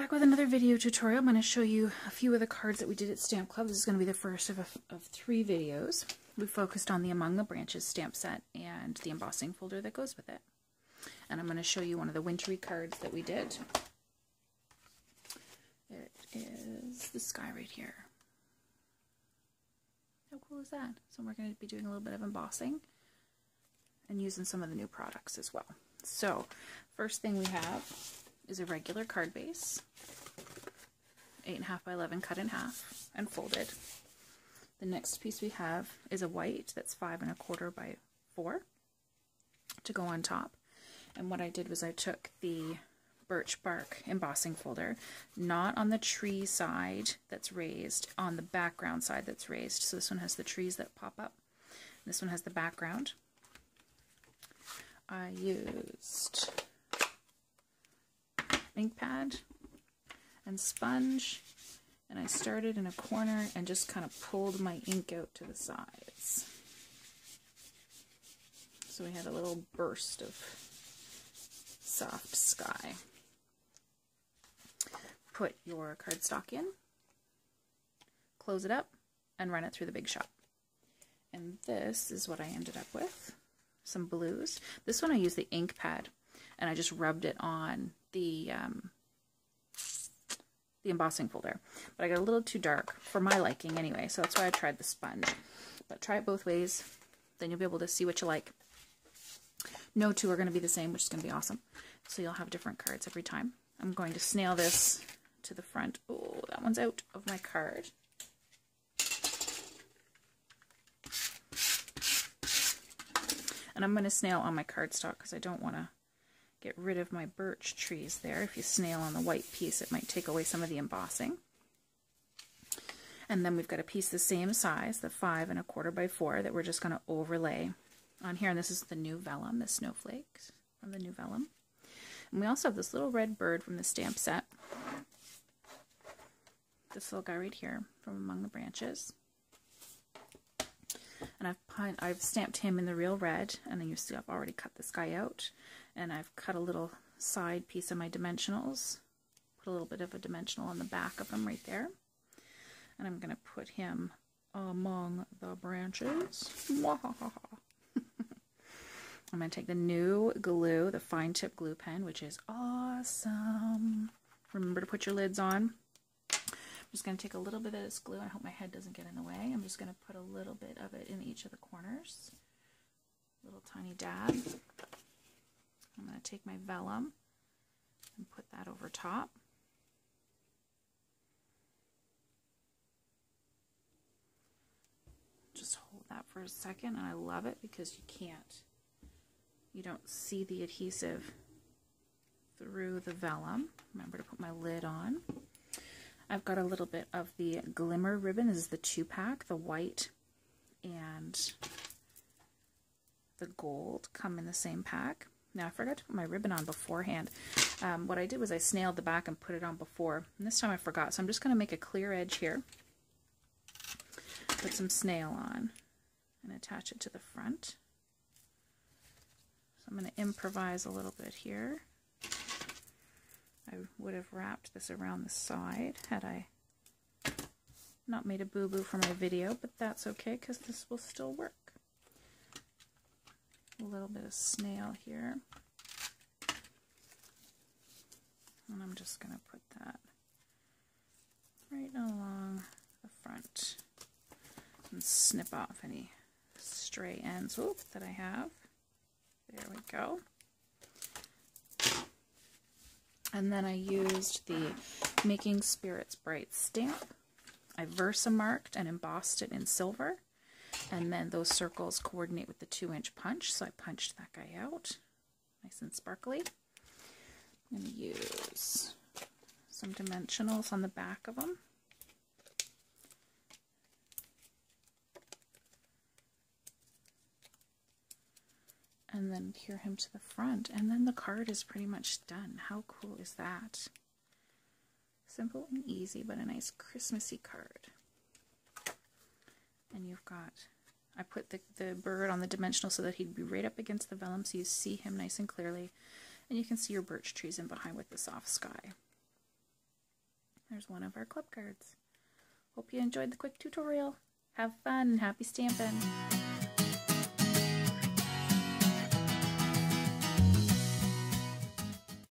back with another video tutorial. I'm going to show you a few of the cards that we did at Stamp Club. This is going to be the first of 3 videos. We focused on the Among the Branches stamp set and the embossing folder that goes with it. And I'm going to show you one of the wintry cards that we did. It is this guy right here. How cool is that? So we're going to be doing a little bit of embossing and using some of the new products as well. So first thing we have is a regular card base, 8.5 by 11 cut in half and folded. The next piece we have is a white that's 5.25 by 4 to go on top. And what I did was I took the birch bark embossing folder, not on the tree side that's raised, on the background side that's raised. So this one has the trees that pop up. This one has the background. I used ink pad and sponge, and I started in a corner and just kind of pulled my ink out to the sides. So we had a little burst of soft sky. Put your cardstock in, close it up, and run it through the Big Shot. And this is what I ended up with. Some blues. This one I used the ink pad, and I just rubbed it on the embossing folder. But I got a little too dark for my liking anyway, so that's why I tried the sponge. But try it both ways, then you'll be able to see what you like. No two are going to be the same, which is going to be awesome. So you'll have different cards every time. I'm going to snail this to the front. Oh, that one's out of my card. And I'm going to snail on my cardstock because I don't want to get rid of my birch trees there. If you snail on the white piece, it might take away some of the embossing. And then we've got a piece the same size, the 5.25 by 4, that we're just going to overlay on here. And this is the new vellum, the snowflakes from the new vellum. And we also have this little red bird from the stamp set. This little guy right here from Among the Branches. And I've stamped him in the real red, and then you see I've already cut this guy out, and I've cut a little side piece of my dimensionals, put a little bit of a dimensional on the back of him right there, and I'm going to put him among the branches. I'm going to take the new glue, the fine tip glue pen, which is awesome. Remember to put your lids on. I'm just going to take a little bit of this glue. I hope my head doesn't get in the way. I'm just going to put a little bit of it in each of the corners. Little tiny dab. I'm going to take my vellum and put that over top. Just hold that for a second, and I love it because you don't see the adhesive through the vellum. Remember to put my lid on. I've got a little bit of the glimmer ribbon. This is the 2-pack. The white and the gold come in the same pack. Now, I forgot to put my ribbon on beforehand. What I did was I snailed the back and put it on before. And this time I forgot. So I'm just going to make a clear edge here. Put some snail on and attach it to the front. So I'm going to improvise a little bit here. I would have wrapped this around the side had I not made a boo-boo for my video, but that's okay because this will still work. A little bit of snail here. And I'm just going to put that right along the front and snip off any stray ends that I have. There we go. And then I used the Making Spirits Bright stamp. I Versamarked and embossed it in silver. And then those circles coordinate with the 2-inch punch. So I punched that guy out. Nice and sparkly. I'm going to use some dimensionals on the back of them. And then adhere him to the front, and then the card is pretty much done. How cool is that? Simple and easy, but a nice Christmassy card. And you've got, I put the bird on the dimensional so that he'd be right up against the vellum, so you see him nice and clearly, and you can see your birch trees in behind with the soft sky. there's one of our club cards. Hope you enjoyed the quick tutorial. Have fun and happy stamping!